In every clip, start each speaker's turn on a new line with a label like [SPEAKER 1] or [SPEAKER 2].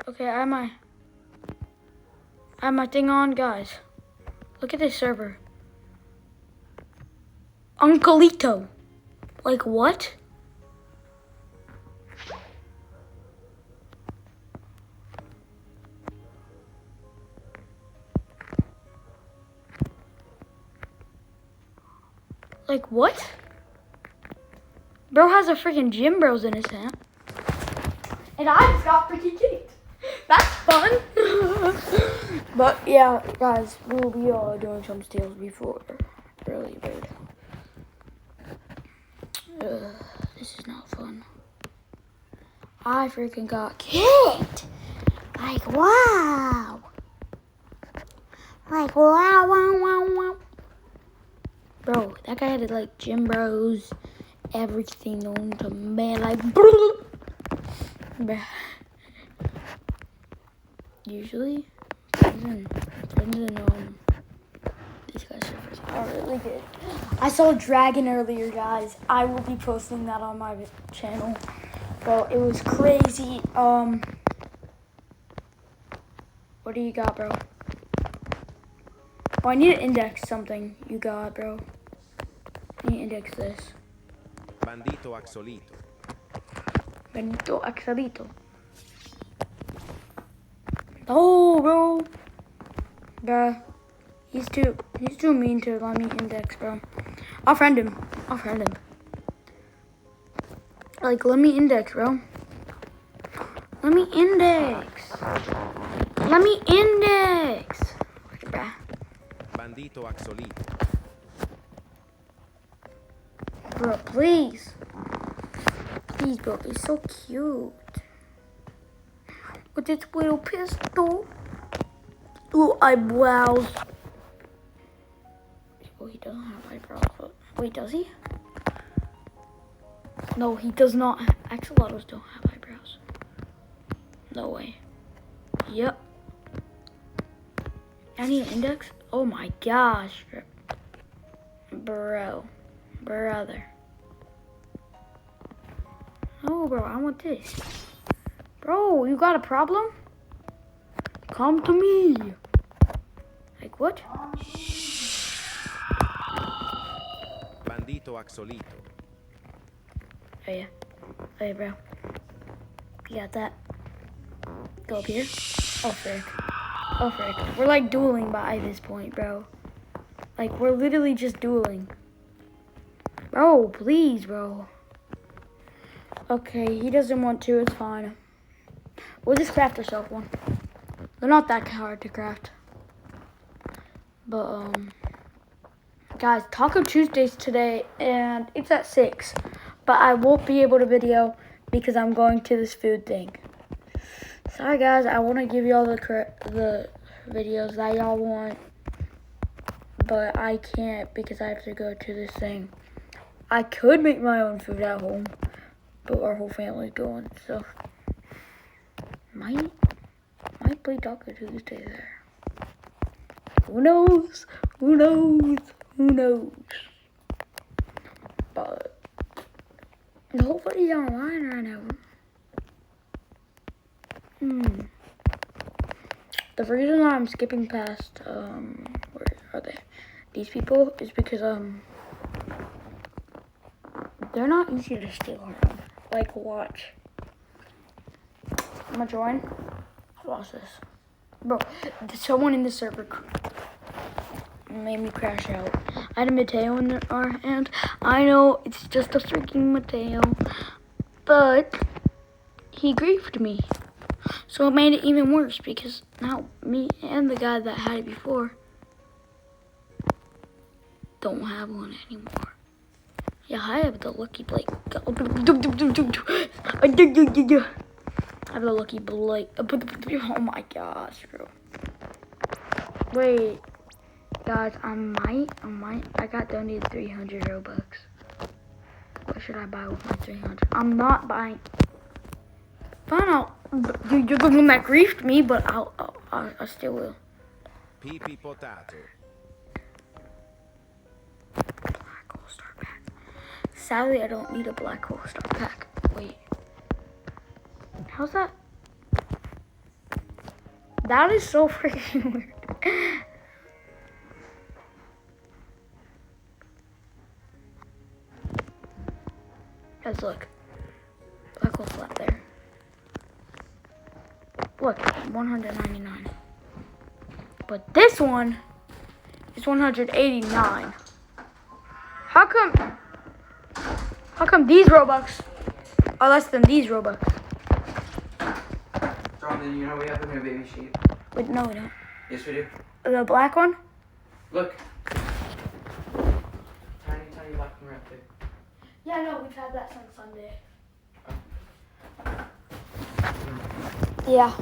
[SPEAKER 1] Okay, I have my thing on, guys. Look at this server. Unculito. Like what? Like what? Bro has a freaking Gym Bros in his hand. And I just got freaking kicked. That's fun. But yeah, guys, we'll be doing some steals before early bird. This is not fun. I freaking got kicked. Like wow. Like wow, wow, wow, wow. Bro, that guy had like Gym Bros, everything known to man, like usually friends and these guys are really good. I saw Dragon earlier, guys. I will be posting that on my channel. Bro, it was crazy. What do you got, bro? Oh, I need to index something you got, bro. I need to index this.
[SPEAKER 2] Bandito Axolito.
[SPEAKER 1] Benito Axolito. Oh, bro. Bruh. He's too mean to let me index, bro. I'll friend him. Like, let me index, bro. Let me index. Okay, bruh.
[SPEAKER 2] Bandito Axolito.
[SPEAKER 1] Bro, please. Please, bro. He's so cute. With this little pistol. Little eyebrows. Oh, he doesn't have eyebrows. Wait, does he? No, he does not. Axolotls don't have eyebrows. No way. Yep. I need an index? Oh my gosh. Bro. Brother. Oh, bro, I want this. Bro, you got a problem? Come to me. Like what?
[SPEAKER 2] Bandito Axolito.
[SPEAKER 1] Oh, yeah. Hey, bro. You got that? Go up here. Oh, frick. We're like dueling by this point, bro. Like, we're literally just dueling. Bro, please, bro. Okay, he doesn't want to. It's fine. We'll just craft ourselves one. They're not that hard to craft. But, guys, Taco Tuesday's today, and it's at 6. But I won't be able to video because I'm going to this food thing. Sorry, guys. I want to give y'all the videos that y'all want. But I can't because I have to go to this thing. I could make my own food at home. But our whole family's going, so might play Taco Tuesday there. Who knows? But nobody's online right now. The reason I'm skipping past where are they? These people is because they're not easy to steal around. Like, watch. I'm gonna join. I lost this. Bro, someone in the server made me crash out. I had a Mateo in our hand. I know it's just a freaking Mateo, but he griefed me. So it made it even worse because now me and the guy that had it before don't have one anymore. Yeah, I have the lucky Blake. I have the lucky Blake. Oh my gosh, bro. Wait, guys, I got donated 300 Robux. What should I buy with my 300? I'm not buying. Fine, you're the one that griefed me, but I still will.
[SPEAKER 2] Pee Potato.
[SPEAKER 1] Black hole star pack. Sadly, I don't need a black hole star pack. Wait. How's that? That is so freaking weird. Guys, look. Black hole flat there. Look, 199. But this one is 189. How come these Robux are less than these Robux?
[SPEAKER 3] Jonathan, you know we have a new baby sheep.
[SPEAKER 1] Wait, no, we don't.
[SPEAKER 3] Yes, we do.
[SPEAKER 1] The black one?
[SPEAKER 3] Look. Tiny, tiny black one right there.
[SPEAKER 1] Yeah, no, we've had that since Sunday. Yeah.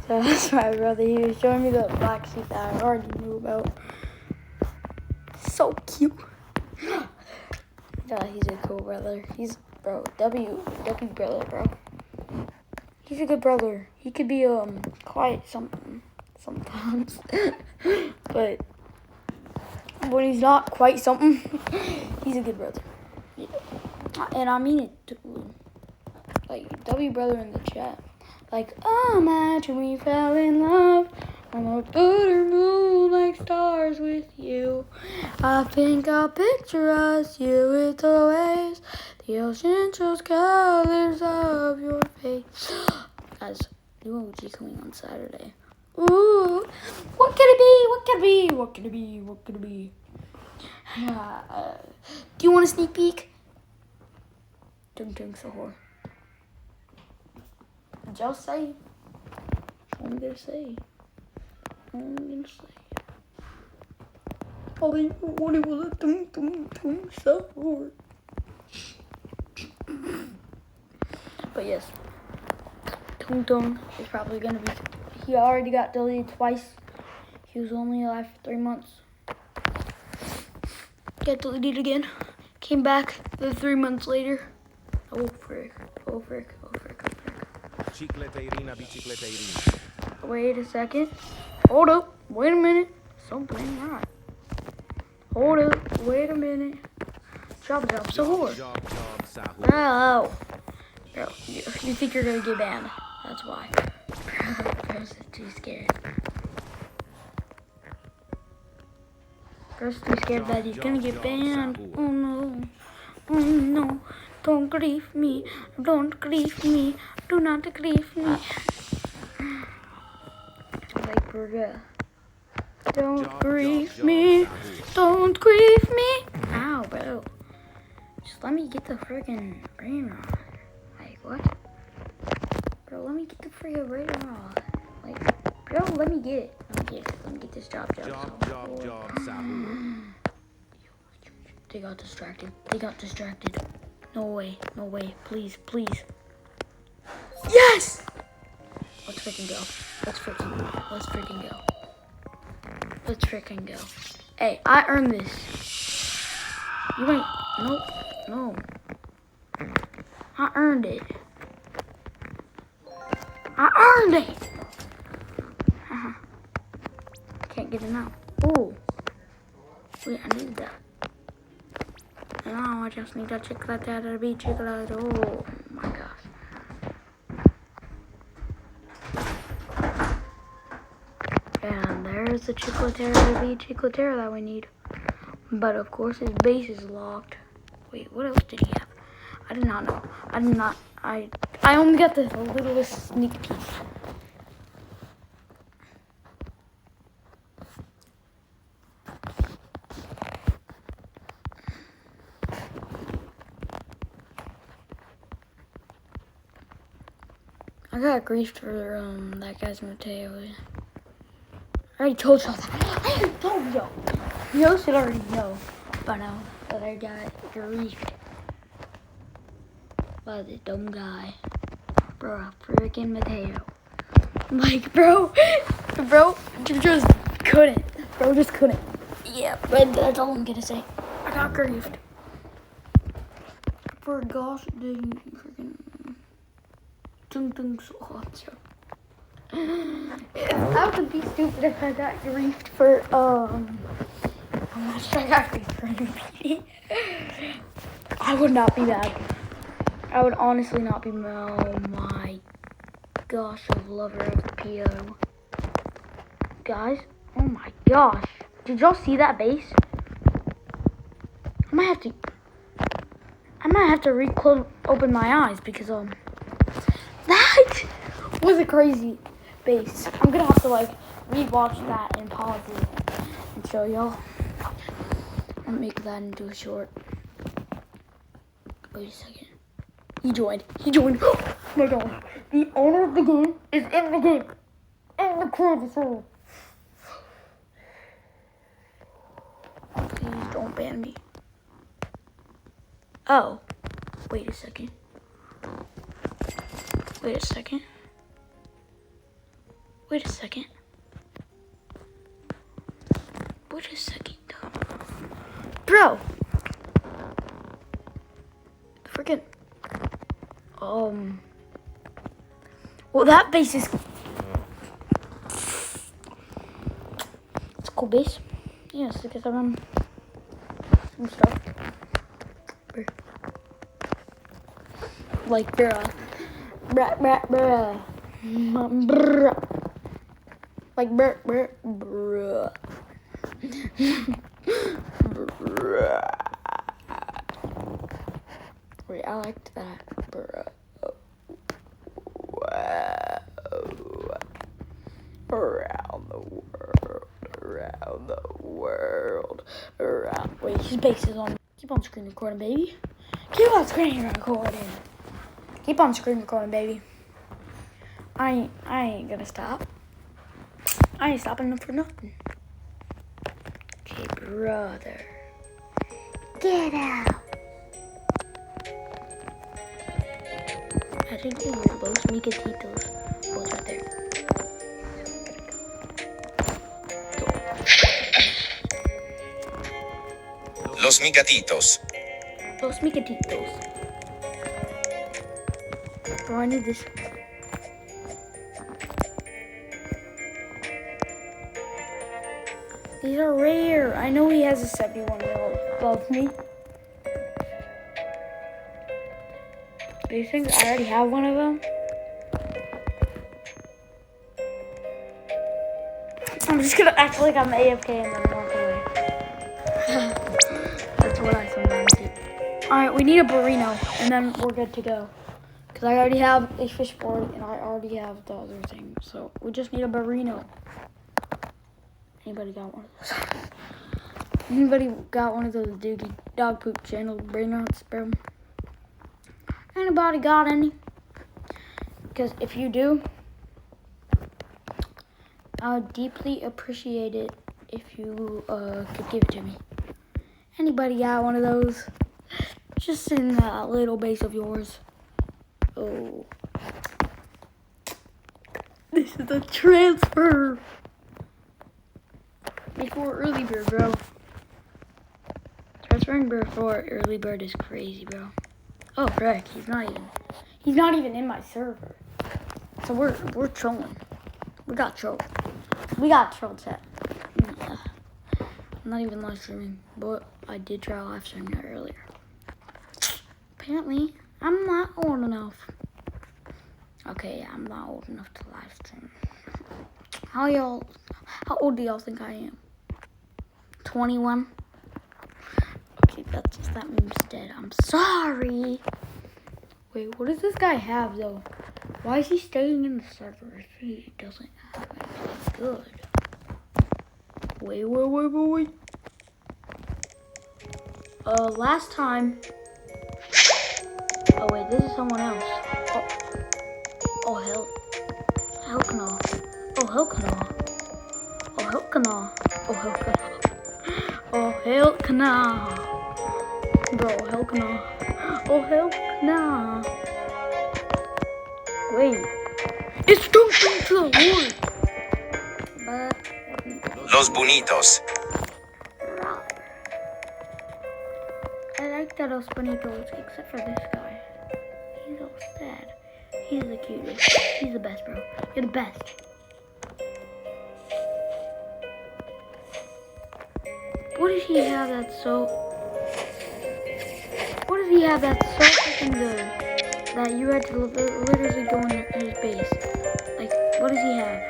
[SPEAKER 1] So that's my brother. He was showing me the black sheep that I already knew about. So cute. Yeah, he's a cool brother. He's, bro, W brother, bro. He's a good brother. He could be quiet sometimes, but when he's not quite something, he's a good brother. Yeah. And I mean it too. Like W brother in the chat. Like, oh, imagine we fell in love on a bitter moon like stars with you. I think I'll picture us, you with the waves, the ocean shows colors of your face. Guys, new OG coming on Saturday. Ooh, what can it be? What can it be? What can it be? What can it be? Do you want a sneak peek? Dung dung sahur. Just say. What I'm gonna say. What I'm gonna say. All I wanted was a dung dung dung sahur. But yes. Tung Tung is probably gonna be. He already got deleted twice. He was only alive for 3 months. Got deleted again. Came back 3 months later. Oh frick. Oh frick. Oh frick. Oh frick.
[SPEAKER 2] Cicleteirina, bicicleteirina.
[SPEAKER 1] Wait a second. Hold up. Wait a minute. Something right. Hold up. Wait a minute. Job, sahur.
[SPEAKER 2] Job, sahur.
[SPEAKER 1] Bro. Bro, you think you're gonna get banned. That's why. Bro's too scared. Bro's too scared that he's gonna get banned. Oh no. Oh no. Don't grieve me. Don't grieve me. Do not grieve me. Like, bro. Don't grieve me. Don't grieve me. Ow, bro. Just let me get the friggin' brain rot. Like, what? Bro, let me get the friggin' brain rot. Like, bro, let me get it. Let me get this job.
[SPEAKER 2] Job, sahur.
[SPEAKER 1] They got distracted. No way. Please. Yes! Let's freaking go. Let's freaking go. Hey, I earned this. You ain't. Nope. No. I earned it. Can't get it now. Ooh. Wait, I need that. No, I just need that chocolate to be chocolate. Oh my gosh. And there's the chocolate that we need. But of course his base is locked. Wait, what else did he have? I did not know. I only got the littlest sneak peek. I got griefed for that guy's Mateo. I already told y'all that. I already told y'all. You should already know by now that I got griefed by the dumb guy. Bro, freaking Mateo. Like, bro, you just couldn't. Bro, just couldn't. Yeah, but that's all I'm gonna say. I got griefed. For gosh dang freaking. I would be stupid if I got griefed for how much I got griefed for MVP. I would not be mad. I would honestly not be. Oh my gosh, a lover of the PO. Guys, oh my gosh. Did y'all see that base? I might have to open my eyes because that was a crazy base. I'm gonna have to like rewatch that and pause it and show y'all. I'll make that into a short. Wait a second. He joined. Oh my god. The owner of the game is in the game. In the console. Please don't ban me. Oh. Wait a second. Bro. Freaking. Well, that base is. It's a cool base. Yes, because I'm some stuff. Like, bruh. Like, bruh. Wait, I liked that, bruh. Wow. Around. Wait, his base is on. Keep on screen recording, baby. Keep on screen recording, baby. I ain't gonna stop. I ain't stopping for nothing. Okay, brother. Get out. I think these are Los Micatitos. Oh, it's right there.
[SPEAKER 4] Los Micatitos.
[SPEAKER 1] Los Micatitos. Bro, I need this. These are rare. I know he has a 71 mil above me. Do you think I already have one of them? I'm just gonna act like I'm AFK and then walk away. That's what I sometimes do. Alright, we need a burrito and then we're good to go. Because I already have a fish board and I already have the other thing. So we just need a burrito. Anybody got one of those? Anybody got one of those dog poop channel brain rots, bro? Anybody got any? Because if you do, I would deeply appreciate it if you could give it to me. Anybody got one of those? Just in that little base of yours. Oh. This is a transfer. Before early bird, bro. Transferring before early bird is crazy, bro. Oh, frick, he's not even in my server. So we're trolling. We got trolled chat. Yeah. I'm not even live streaming, but I did try live streaming that earlier. Apparently, I'm not old enough. Okay, I'm not old enough to live stream. How old do y'all think I am? 21? Okay, that meme's dead. I'm sorry. Wait, what does this guy have, though? Why is he staying in the server if he doesn't have anything good? Wait. Last time... Oh, wait, this is someone else. Oh, hell. Hell no. Oh, hell no. Oh, hell no. Oh, hell no. Oh, hell no. Bro, hell no. Oh, hell no. Wait. It's jumping to the wood. But...
[SPEAKER 4] Los Bonitos.
[SPEAKER 1] I like that Los Bonitos, except for this guy. He's all sad. He's the cutest. He's the best, bro. You're the best. What does he have that's so... What does he have that's so freaking good? that you had to literally go in his base. Like, what does he have?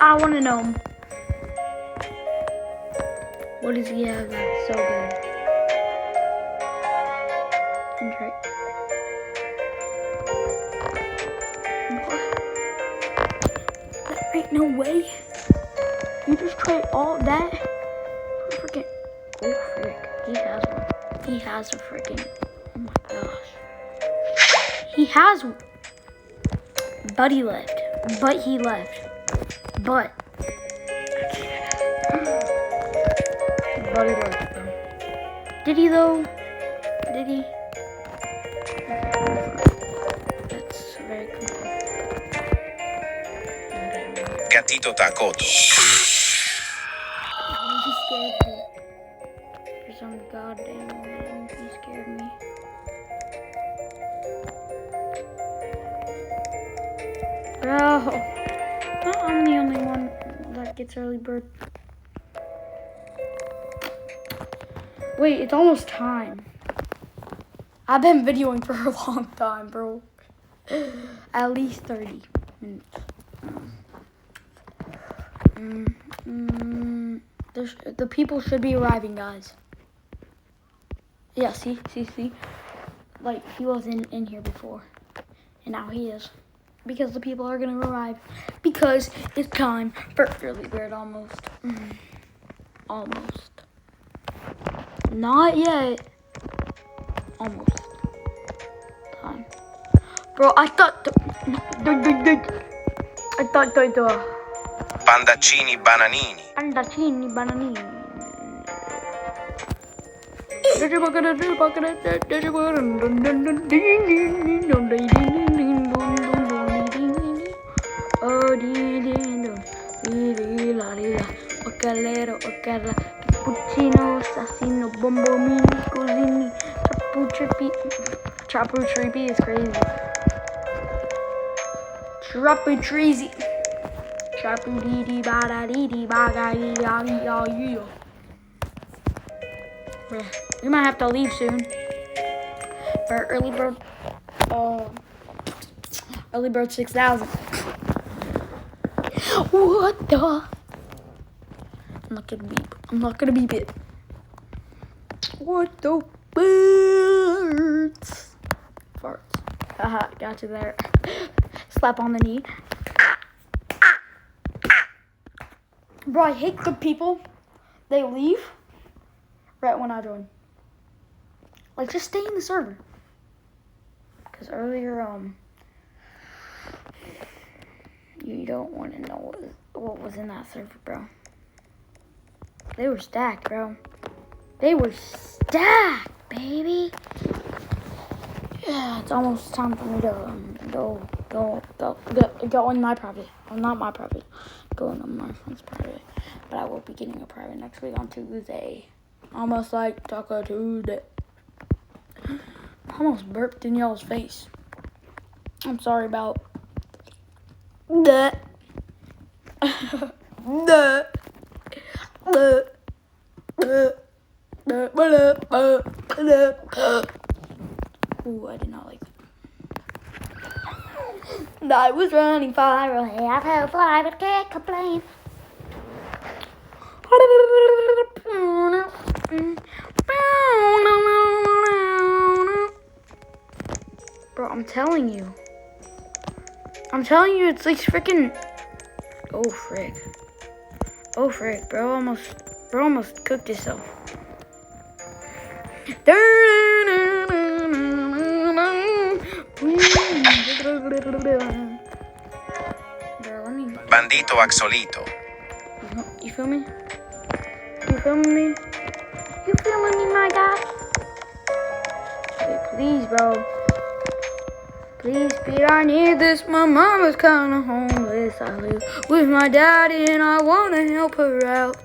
[SPEAKER 1] I want to know. What does he have that's so good? Intro. What? There ain't no way. You just trade all that for freaking. Oh, frick. He has one. He has a freaking. Oh my gosh. He has. But he left. But he left. But. But he left, bro. Did he though? Did he? That's very cool.
[SPEAKER 4] Gatito Takoto.
[SPEAKER 1] He scared me. For some goddamn reason, he scared me. Bro, I'm the only one that gets early bird. Wait, it's almost time. I've been videoing for a long time, bro. At least 30 minutes. The people should be arriving, guys. Yeah, see? Like, he wasn't in here before. And now he is. Because the people are going to arrive. Because it's time for early bird almost. Almost. Not yet. Almost. Time. Bro, I thought the
[SPEAKER 4] Pandaccini bananini.
[SPEAKER 1] Andacini bananini. Cappuccino, assassino, bombomini, cosini, Chapu Trippy is crazy. Chapu Treasy. Chapu dee dee ba da dee dee ba ga dee ya dee ya ya. We might have to leave soon. For early bird 6,000. What the? I'm not gonna beep it. What the birds? Farts. Haha, got you there. Slap on the knee. Bro, I hate the people. They leave right when I join. Like, just stay in the server. Because earlier, you don't want to know what was in that server, bro. They were stacked, bro. They were stacked, baby. Yeah, it's almost time for me to go in my private. Well, not my private. Go in my friend's private. But I will be getting a private next week on Tuesday. Almost like Taco Tuesday. I almost burped in y'all's face. I'm sorry about that. Ooh, I did not like that. I was running viral. Hey, I've had fly, but can't complain. Bro, I'm telling you. It's like freaking. Oh frick. Oh frick, bro almost cooked himself.
[SPEAKER 4] Bandito Axolito.
[SPEAKER 1] You feel me? You feeling me? You feeling me, my guy? Hey, please, bro. Please, Pete, I need this. My mama's kinda homeless. I live with my daddy and I wanna help her out.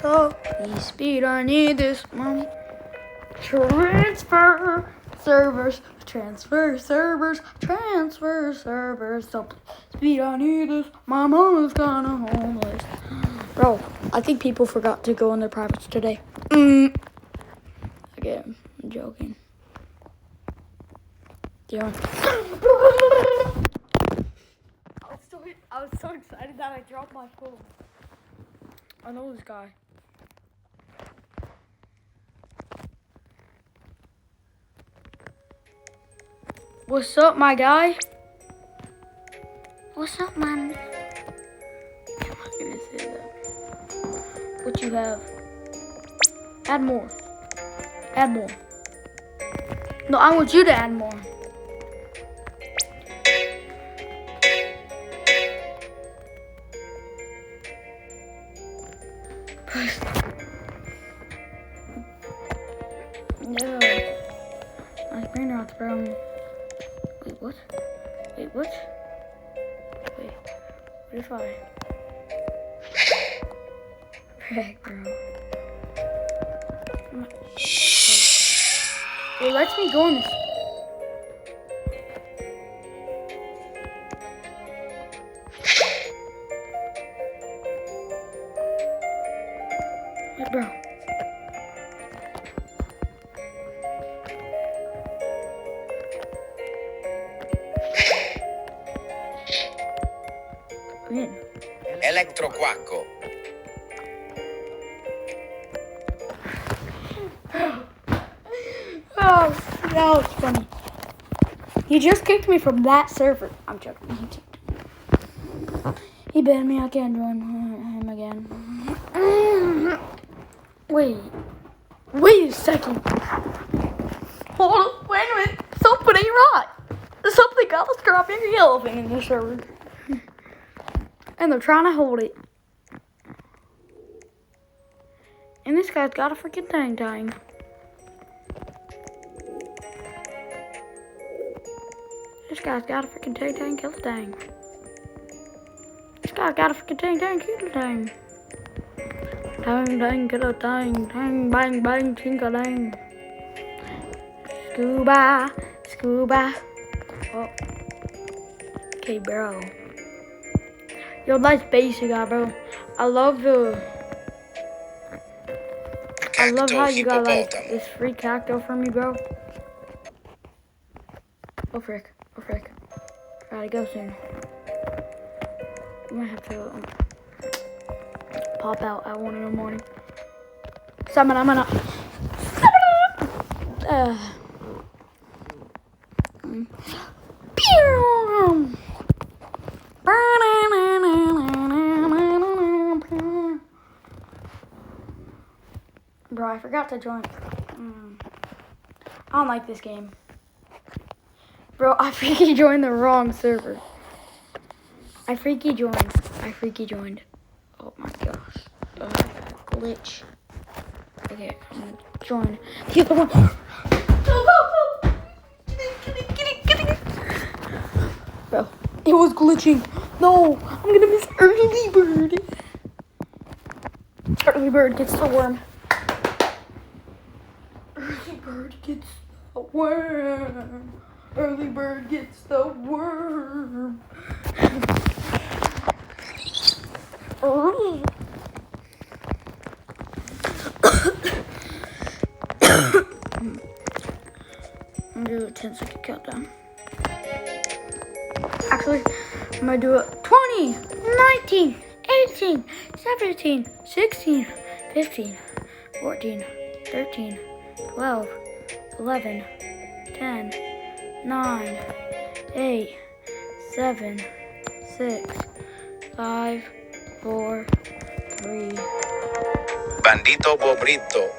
[SPEAKER 1] So, please, Pete, I need this. Mom. Transfer servers. So, Pete, I need this. My mama's kinda homeless. Bro, I think people forgot to go in their privates today. Again, I'm joking. Dion. I was so excited that I dropped my phone. I know this guy. What's up, my guy? What's up, man? I'm not gonna say that. What you have? Add more. Add more. No, I want you to add more. No. My brain rot's brown. Wait, what? Wait, what? Wait, what if I... Heck, bro. It lets me go in this. Wait, bro. I'm in.
[SPEAKER 4] Electroquacco.
[SPEAKER 1] Oh, that was funny. He just kicked me from that server. I'm joking. He banned me. I can't join him again. Wait a second. Hold on. Wait a minute. Something ain't right. Something got a strawberry yellow thing in this server. And they're trying to hold it. And this guy's got a freaking tang. This guy's got a freaking tang, kill the tang. This guy's got a freaking tang, kill the tang. Tang, kill the tang, tang, bang, bang, tinka dang. Scuba. Oh. Okay, bro. Yo, nice base you got, bro. I love how you got like this free cacto for me, bro. Oh frick. Gotta go soon. I might have to pop out at 1 in the morning. Summon, I'm gonna. Bro, I forgot to join. I don't like this game. Bro, I freaking joined the wrong server. I freaky joined. Oh my gosh. Glitch. Okay, I'm gonna join the other one. Go. Get it. Bro, it was glitching. No, I'm gonna miss Early Bird. Early Bird gets the worm. Early Bird gets the worm. Early Bird gets the worm. I'm gonna do a 10-second countdown. Actually, I'm gonna do it 20, 19, 18, 17, 16, 15, 14, 13, 12, 11, 10, 9, 8, 7, 6, 5, 4, 3.
[SPEAKER 4] Bandito Bobrito.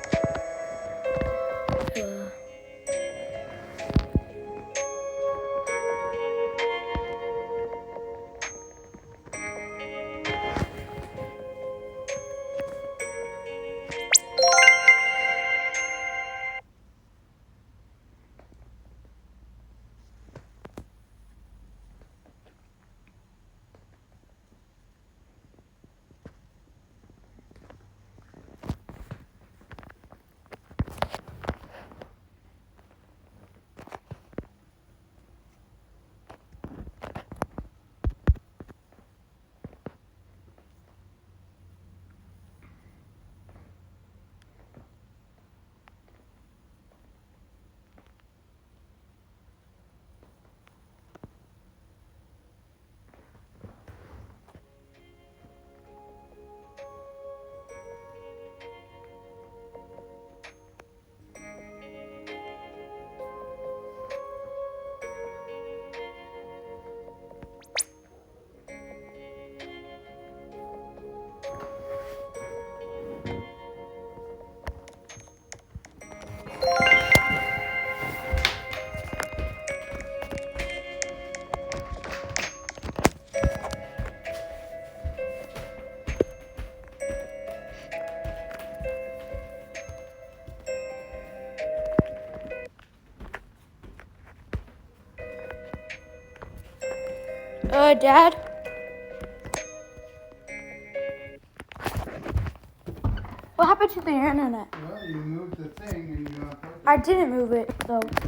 [SPEAKER 1] Dad? What happened to the internet?
[SPEAKER 5] Well, you moved the thing and you
[SPEAKER 1] I didn't move it, though.